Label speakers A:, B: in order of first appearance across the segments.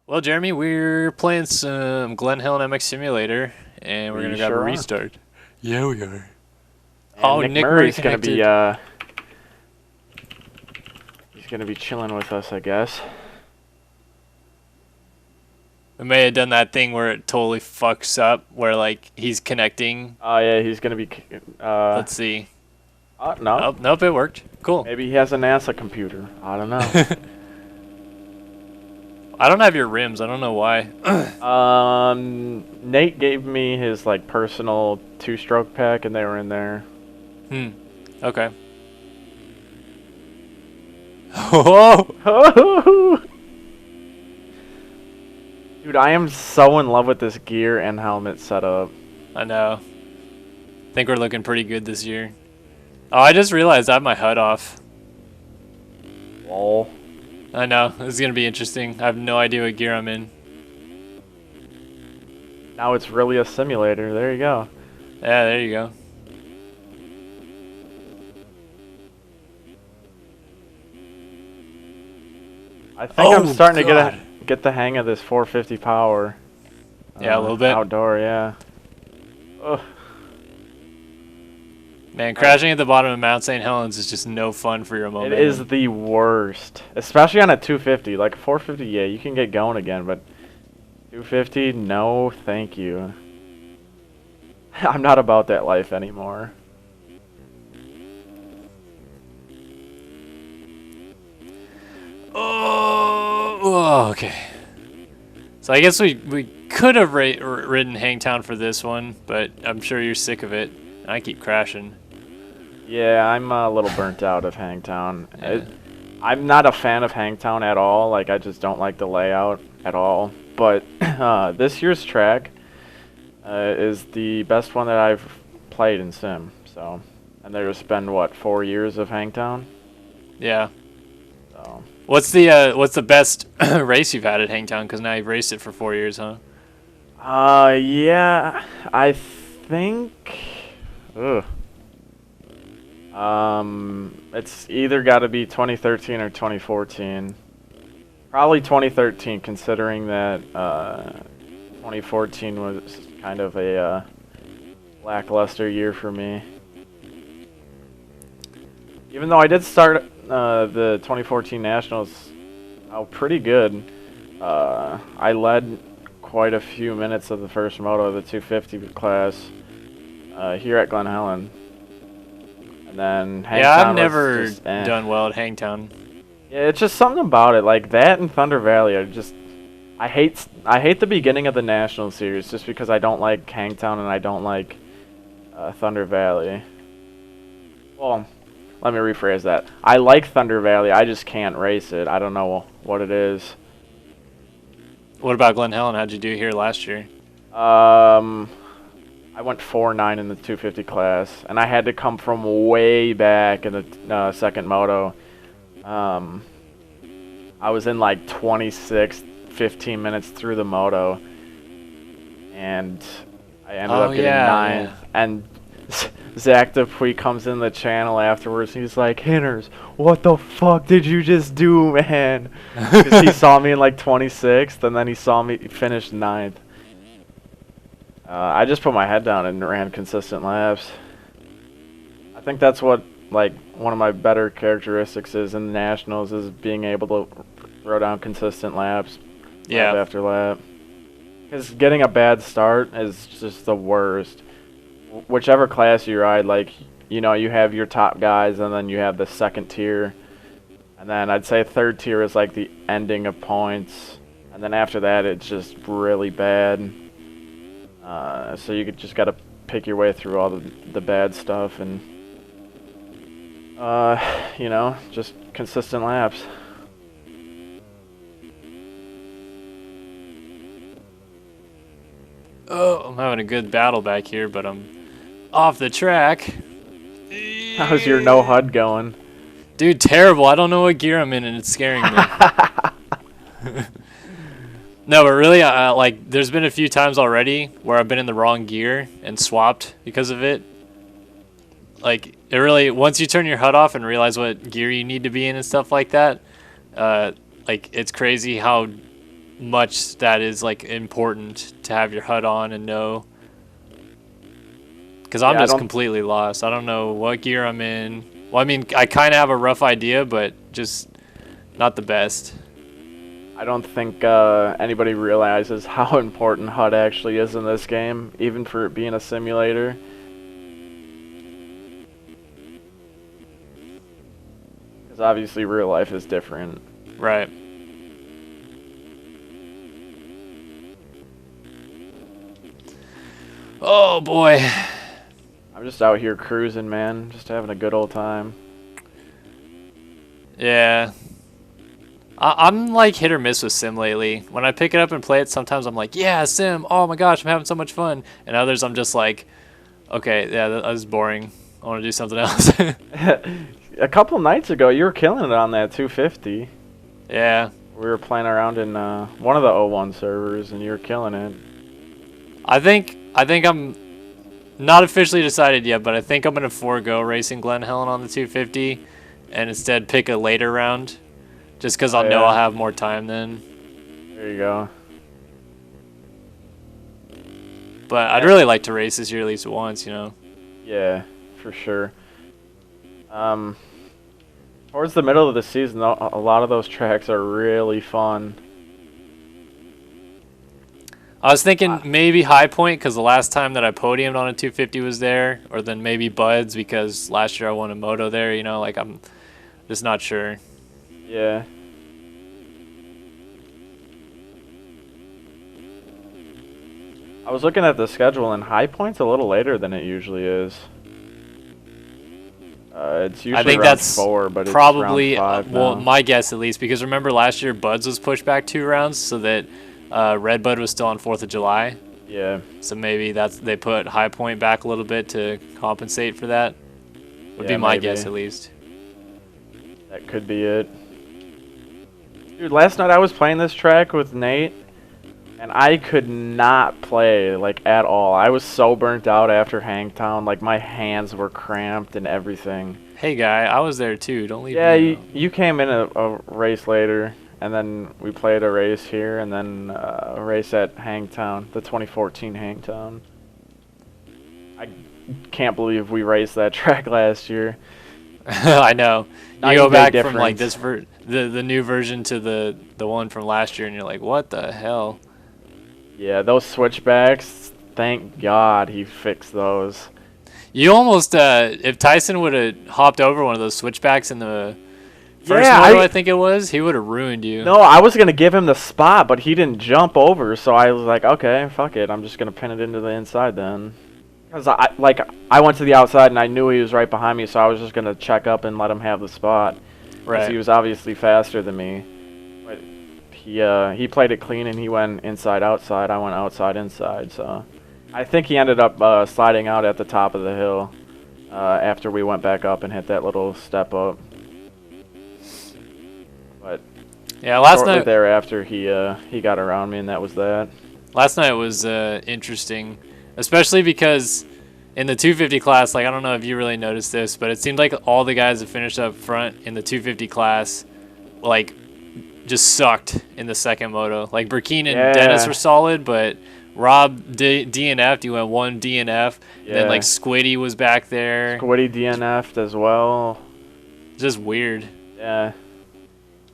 A: Well, Jeremy, we're playing some Glen Helen MX Simulator, and we're
B: We
A: gonna grab a
B: sure are.
A: restart. Yeah, we are.
B: And
A: Oh,
B: Nick
A: Nick Murray
B: Murray's gonna be
A: connected.
B: he's gonna be chilling with us, I guess.
A: We may have done that thing where it totally fucks up, where like he's connecting.
B: Oh yeah, he's gonna be.
A: Let's see.
B: No,
A: Oh, nope, it worked. Cool.
B: maybe he has a NASA computer. I don't know.
A: I don't have your rims. I don't know why.
B: Nate gave me his like personal two-stroke pack, and they were in there.
A: Okay. Oh.
B: Dude, I am so in love with this gear and helmet setup.
A: I know. Think we're looking pretty good this year. Oh, I just realized I have my HUD off.
B: Lol.
A: I know. This is gonna be interesting. I have no idea what gear I'm in.
B: Now it's really a simulator. There you go.
A: Yeah, there you go.
B: I think I'm
A: Oh,
B: starting to
A: God.
B: get the hang of this 450 power.
A: Yeah, a little bit.
B: Outdoor, yeah. Ugh.
A: Man, crashing at the bottom of Mount St. Helens is just no fun for your
B: It
A: momentum.
B: is the worst, especially on a 250. Like 450, yeah, you can get going again, but 250, no, thank you. I'm not about that life anymore.
A: Oh, okay. So I guess we could have ridden Hangtown for this one, but I'm sure you're sick of it. I keep crashing.
B: Yeah, I'm a little burnt out of Hangtown.
A: Yeah.
B: I'm not a fan of Hangtown at all. Like, I just don't like the layout at all. But this year's track is the best one that I've played in Sim. So, and there's been what, 4 years of Hangtown.
A: Yeah.
B: So,
A: What's the best race you've had at Hangtown? Because now you've raced it for 4 years, huh?
B: yeah, I think. Ugh. It's either got to be 2013 or 2014. Probably 2013, considering that 2014 was kind of a lackluster year for me. Even though I did start the 2014 Nationals out pretty good, I led quite a few minutes of the first moto of the 250 class here at Glen Helen. And then Hangtown
A: Yeah, I've
B: was
A: never
B: just, eh.
A: done well at Hangtown.
B: Yeah, it's just something about it, like that and Thunder Valley. I hate the beginning of the National Series just because I don't like Hangtown and I don't like Thunder Valley. Well, let me rephrase that. I like Thunder Valley, I just can't race it. I don't know what it is.
A: What about Glen Helen? How'd you do here last year?
B: I went 4-9 in the 250 class, and I had to come from way back in the second moto. I was in like 26, 15 minutes through the moto, and I ended up getting ninth.
A: Yeah.
B: And Zach Dupuy comes in the channel afterwards, and he's like, "Hinners, what the fuck did you just do, man?" Because he saw me in like 26th, and then he saw me finish ninth. I just put my head down and ran consistent laps. I think that's what like one of my better characteristics is in the Nationals is being able to throw down consistent laps,
A: Yeah.
B: lap after lap. Because getting a bad start is just the worst. Whichever class you ride, like, you know, you have your top guys and then you have the second tier. And then I'd say third tier is like the ending of points. And then after that, it's just really bad. So you just got to pick your way through all the bad stuff and, you know, just consistent laps.
A: Oh, I'm having a good battle back here, but I'm off the track.
B: How's your no HUD going?
A: Dude, terrible. I don't know what gear I'm in, and it's scaring me. No, but really, like, there's been a few times already where I've been in the wrong gear and swapped because of it. Like, it really, once you turn your HUD off and realize what gear you need to be in and stuff like that, like, it's crazy how much that is like important to have your HUD on and know. Because I'm just completely lost. I don't know what gear I'm in. Well, I mean, I kind of have a rough idea, but just not the best.
B: I don't think anybody realizes how important HUD actually is in this game, even for it being a simulator. Because obviously real life is different.
A: Right. Oh, boy.
B: I'm just out here cruising, man. Just having a good old time.
A: Yeah. I'm like hit or miss with Sim lately. When I pick it up and play it, sometimes I'm like, yeah, Sim. Oh my gosh, I'm having so much fun. And others, I'm just like, okay, yeah, that was boring. I want to do something else.
B: A couple nights ago, you were killing it on that 250.
A: Yeah.
B: We were playing around in one of the O1 servers, and you were killing it.
A: I think I'm not officially decided yet, but I think I'm gonna forego racing Glen Helen on the 250, and instead pick a later round, just because I'll know I'll have more time then.
B: There you go.
A: But I'd really like to race this year at least once, you know.
B: Yeah, for sure. Towards the middle of the season, though, a lot of those tracks are really fun.
A: I was thinking maybe High Point because the last time that I podiumed on a 250 was there, or then maybe Buds because last year I won a moto there. You know, like I'm just not sure.
B: Yeah. I was looking at the schedule, and High Point's a little later than it usually is. It's usually
A: I think
B: round
A: that's
B: 4, but
A: probably
B: it's round 5
A: well,
B: now.
A: my guess at least, because remember last year Buds was pushed back 2 rounds so that Red Bud was still on 4th of July.
B: Yeah.
A: So maybe they put High Point back a little bit to compensate for that. Would be my guess at least.
B: That could be it. Dude, last night I was playing this track with Nate, and I could not play, like, at all. I was so burnt out after Hangtown. Like, my hands were cramped and everything.
A: Hey, guy, I was there too. Don't leave me
B: alone. You came in a race later, and then we played a race here, and then a race at Hangtown, the 2014 Hangtown. I can't believe we raced that track last year.
A: I know. You go back from like this the new version to the one from last year, and you're like, what the hell?
B: Yeah, those switchbacks. Thank God he fixed those.
A: You almost if Tyson would have hopped over one of those switchbacks in the first moto, I think it was, he would have ruined you.
B: No, I was gonna give him the spot, but he didn't jump over, so I was like, okay, fuck it, I'm just gonna pin it into the inside then. Because I went to the outside and I knew he was right behind me, so I was just gonna check up and let him have the spot.
A: Right.
B: Because he was obviously faster than me. But he played it clean and he went inside outside. I went outside inside. So I think he ended up sliding out at the top of the hill after we went back up and hit that little step up. But
A: yeah, last
B: shortly
A: night
B: thereafter he got around me and that was that.
A: Last night was interesting, especially because in the 250 class, like I don't know if you really noticed this, but it seemed like all the guys that finished up front in the 250 class, like, just sucked in the second moto. Like Burkeen and Dennis were solid, but Rob DNF'd. He went 1 DNF. And then like Squiddy was back there.
B: Squiddy DNF'd as well.
A: Just weird.
B: Yeah.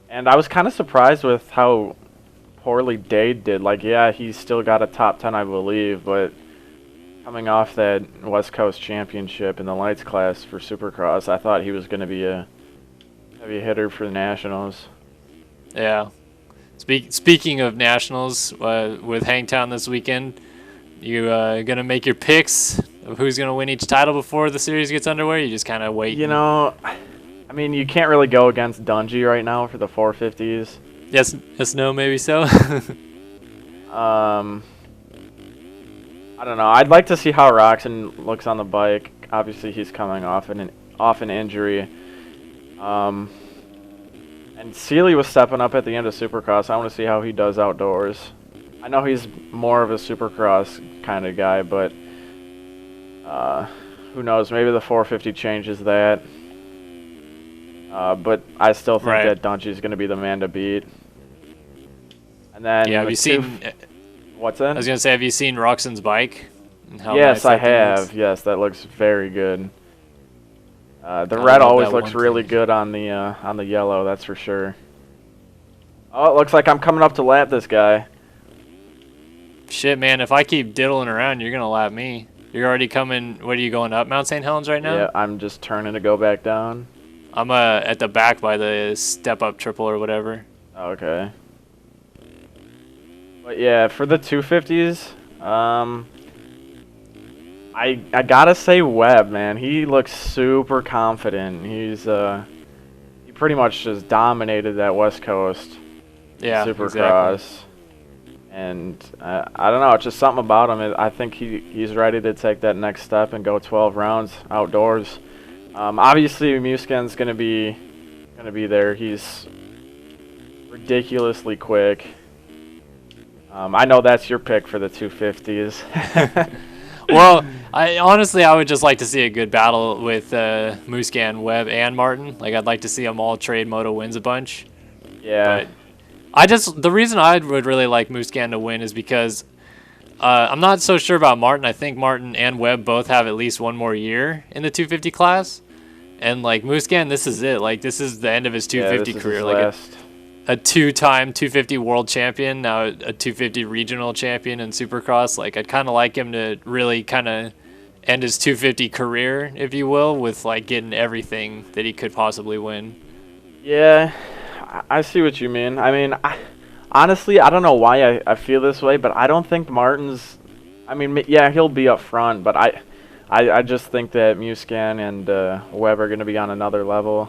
B: And I was kind of surprised with how poorly Dade did. Like, yeah, he's still got a top 10, I believe, but coming off that West Coast Championship in the lights class for Supercross, I thought he was going to be a heavy hitter for the Nationals.
A: Yeah. Speaking of Nationals, with Hangtown this weekend, you going to make your picks of who's going to win each title before the series gets underway? You just kind of wait?
B: You know, I mean, you can't really go against Dungey right now for the 450s.
A: Yes, no, maybe so.
B: I don't know. I'd like to see how Roxon looks on the bike. Obviously, he's coming off an injury. And Seeley was stepping up at the end of Supercross. I want to see how he does outdoors. I know he's more of a Supercross kind of guy, but who knows? Maybe the 450 changes that. But I still think that Dungey's going to be the man to beat. And then
A: Yeah, have you seen?
B: What's that?
A: I was gonna say, have you seen Roxanne's bike? And how
B: Yes,
A: nice
B: I
A: that thing looks?
B: have. Yes, that looks very good. The
A: I
B: red
A: love
B: always
A: that
B: looks
A: one
B: really
A: thing.
B: good on the yellow. That's for sure. Oh, it looks like I'm coming up to lap this guy.
A: Shit, man, if I keep diddling around, you're gonna lap me. You're already coming. What are you going up Mount St. Helens right now?
B: Yeah, I'm just turning to go back down.
A: I'm at the back by the step up triple or whatever.
B: Okay. But yeah, for the 250s, I gotta say Webb, man. He looks super confident. He pretty much just dominated that West Coast
A: Yeah,
B: Supercross.
A: exactly.
B: And I don't know, it's just something about him. I think he's ready to take that next step and go 12 rounds outdoors. Obviously, Musquin's gonna be there. He's ridiculously quick. I know that's your pick for the 250s.
A: Well, I would just like to see a good battle with Musquin, Webb, and Martin. Like, I'd like to see them all trade Moto wins a bunch.
B: Yeah.
A: But the reason I would really like Musquin to win is because I'm not so sure about Martin. I think Martin and Webb both have at least one more year in the 250 class. And, like, Musquin, this is it. Like, this is the end of his 250
B: this
A: career.
B: Is
A: Like,
B: last.
A: a two-time 250 world champion, now a 250 regional champion in Supercross. Like, I'd kind of like him to really kind of end his 250 career, if you will, with, like, getting everything that he could possibly win.
B: Yeah, I see what you mean. I mean, honestly, I don't know why I feel this way, but I don't think Martin's... I mean, yeah, he'll be up front, but I just think that Musquin and Webb are going to be on another level.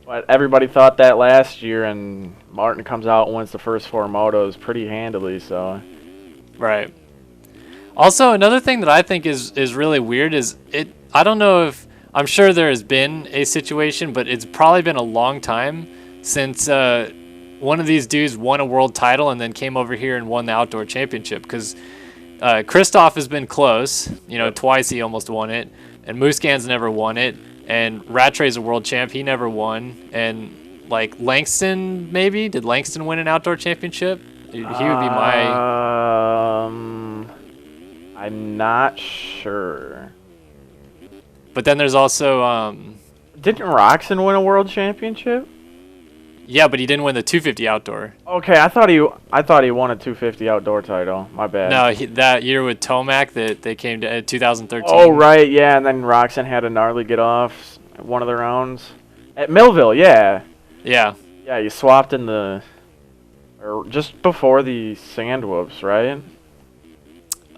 B: But everybody thought that last year, and Martin comes out and wins the first 4 motos pretty handily, so...
A: Right. Also, another thing that I think is really weird is I don't know if... I'm sure there has been a situation, but it's probably been a long time since one of these dudes won a world title and then came over here and won the outdoor championship. Because Christoph has been close. You know, twice he almost won it. And Musquin's never won it. And Rattray's a world champ. He never won. And, like, Langston, maybe? Did Langston win an outdoor championship? He would be my...
B: I'm not sure.
A: But then there's also...
B: Didn't Roxon win a world championship?
A: Yeah, but he didn't win the 250 outdoor.
B: Okay, I thought he won a 250 outdoor title. My bad.
A: No, that year with Tomac that they came to 2013.
B: Oh right, yeah, and then Roxon had a gnarly get off one of the rounds at Millville. Yeah.
A: Yeah.
B: Yeah, you swapped in the or just before the sand whoops, right?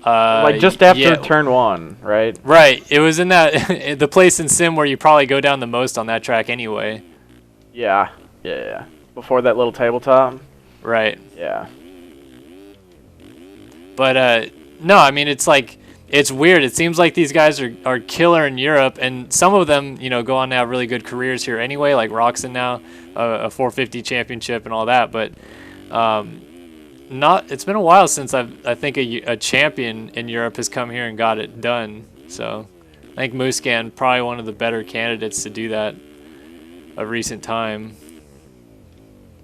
B: Like just after turn 1, right?
A: Right. It was in that the place in Sim where you probably go down the most on that track anyway.
B: Yeah. Yeah. Before that little tabletop.
A: Right.
B: Yeah.
A: But no, I mean it's like it's weird. It seems like these guys are killer in Europe, and some of them, you know, go on to have really good careers here anyway. Like Roxon now, a 450 championship and all that. But it's been a while since I think a champion in Europe has come here and got it done. So I think Musquin probably one of the better candidates to do that of recent time.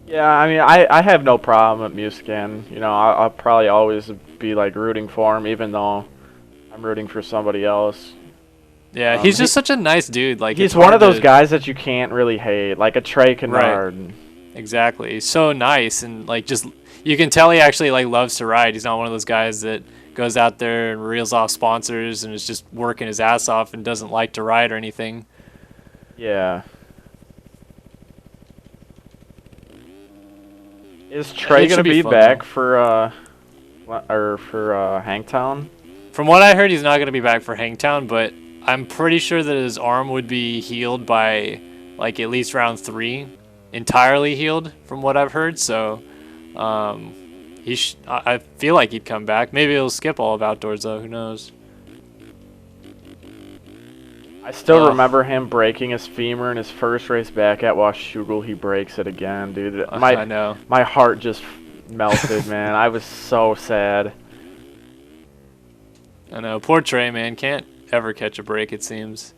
B: Yeah, I mean, I have no problem with Musquin. You know, I'll probably always be, like, rooting for him, even though I'm rooting for somebody else.
A: Yeah, he's just such a nice dude. Like
B: he's one of those guys that you can't really hate, like a Trey Kennard.
A: Right. Exactly. He's so nice, and, like, just you can tell he actually, like, loves to ride. He's not one of those guys that goes out there and reels off sponsors and is just working his ass off and doesn't like to ride or anything.
B: Yeah. Is Trey gonna be back for Hangtown?
A: From what I heard, he's not gonna be back for Hangtown, but I'm pretty sure that his arm would be healed by, like, at least round 3, entirely healed from what I've heard. So, I feel like he'd come back. Maybe he'll skip all of outdoors though. Who knows?
B: I still remember him breaking his femur in his first race back at Washougal. He breaks it again, dude.
A: I know.
B: My heart just melted, man. I was so sad.
A: I know. Poor Trey, man. Can't ever catch a break, it seems.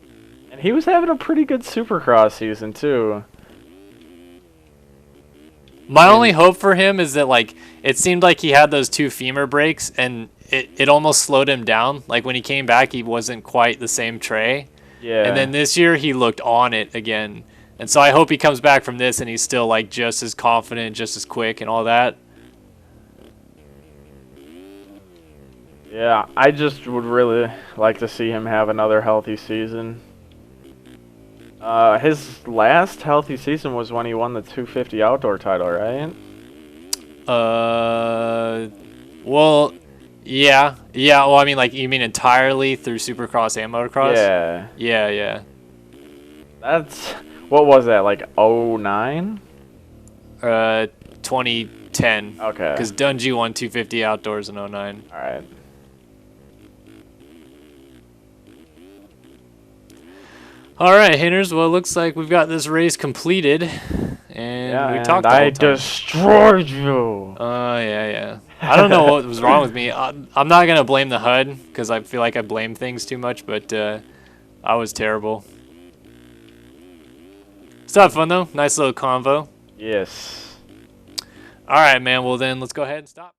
B: And he was having a pretty good Supercross season, too.
A: My only hope for him is that, like, it seemed like he had those 2 femur breaks, and it almost slowed him down. Like, when he came back, he wasn't quite the same Trey.
B: Yeah.
A: And then this year, he looked on it again. And so I hope he comes back from this and he's still, like, just as confident, just as quick and all that.
B: Yeah, I just would really like to see him have another healthy season. His last healthy season was when he won the 250 outdoor title, right?
A: Well, yeah. Yeah, well, I mean, like, you mean entirely through Supercross and Motocross?
B: Yeah.
A: Yeah.
B: That's, what was that, like 09?
A: 2010.
B: Okay.
A: Because Dungey won 250 outdoors in 09.
B: Alright.
A: All right, Hinners. Well, it looks like we've got this race completed, and we talked.
B: I destroyed you.
A: Yeah. I don't know what was wrong with me. I'm not gonna blame the HUD because I feel like I blame things too much, but I was terrible. Still had fun though. Nice little convo.
B: Yes.
A: All right, man. Well, then let's go ahead and stop.